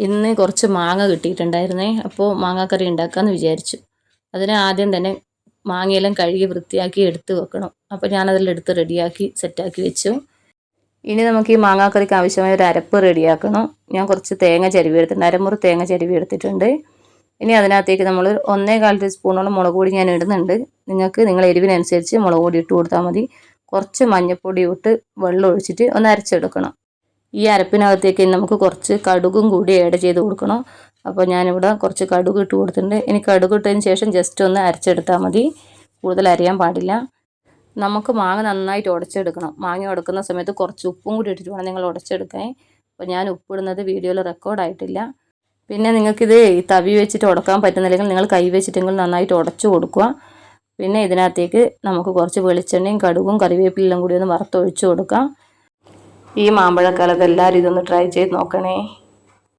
ഇന്ന് കുറച്ച് മാങ്ങ കിട്ടിയിട്ടുണ്ടായിരുന്നേ. അപ്പോൾ മാങ്ങാക്കറി ഉണ്ടാക്കാമെന്ന് വിചാരിച്ചു. അതിന് ആദ്യം തന്നെ മാങ്ങയെല്ലാം കഴുകി വൃത്തിയാക്കി എടുത്ത് വെക്കണം. അപ്പോൾ ഞാനതെല്ലാം എടുത്ത് റെഡിയാക്കി സെറ്റാക്കി വെച്ചു. ഇനി നമുക്ക് ഈ മാങ്ങാക്കറിക്ക് ആവശ്യമായ ഒരു അരപ്പ് റെഡിയാക്കണം. ഞാൻ കുറച്ച് തേങ്ങ ചിരവി എടുത്തിട്ടുണ്ട്, അരമുറി തേങ്ങ ചിരവി എടുത്തിട്ടുണ്ട്. ഇനി അതിനകത്തേക്ക് നമ്മൾ 1.25 ടീസ്പൂണോളം മുളക് പൊടി ഞാൻ ഇടുന്നുണ്ട്. നിങ്ങൾക്ക് നിങ്ങളുടെ എരിവിനനുസരിച്ച് മുളക് പൊടി ഇട്ട് കൊടുത്താൽ മതി. കുറച്ച് മഞ്ഞൾപ്പൊടി ഇട്ട് വെള്ളം ഒഴിച്ചിട്ട് ഒന്ന് അരച്ചെടുക്കണം. ഈ അരപ്പിനകത്തേക്ക് നമുക്ക് കുറച്ച് കടുകും കൂടി ആഡ് ചെയ്ത് കൊടുക്കണം. അപ്പോൾ ഞാനിവിടെ കുറച്ച് കടുക് ഇട്ട് കൊടുത്തിട്ടുണ്ട്. ഇനി കടുക് ഇട്ടതിന് ശേഷം ജസ്റ്റ് ഒന്ന് അരച്ചെടുത്താൽ മതി, കൂടുതൽ അരിയാൻ പാടില്ല. നമുക്ക് മാങ്ങ നന്നായിട്ട് ഉടച്ചെടുക്കണം. മാങ്ങ ഉടക്കുന്ന സമയത്ത് കുറച്ച് ഉപ്പും കൂടി ഇട്ടിട്ട് വേണം നിങ്ങൾ ഉടച്ചെടുക്കാൻ. അപ്പോൾ ഞാൻ ഉപ്പിടുന്നത് വീഡിയോയിൽ റെക്കോർഡായിട്ടില്ല. പിന്നെ നിങ്ങൾക്കിത് തവി വെച്ചിട്ട് ഉടക്കാൻ പറ്റുന്നില്ലെങ്കിൽ നിങ്ങൾ കൈ വെച്ചിട്ടെങ്കിൽ നന്നായിട്ട് ഉടച്ചു കൊടുക്കുക. പിന്നെ ഇതിനകത്തേക്ക് നമുക്ക് കുറച്ച് വെളിച്ചെണ്ണയും കടുകും കറിവേപ്പിലെല്ലാം കൂടി ഒന്ന് വറുത്തൊഴിച്ച് കൊടുക്കാം. ഈ മാമ്പഴക്കാലത്ത് എല്ലാവരും ഇതൊന്ന് ട്രൈ ചെയ്ത് നോക്കണേ.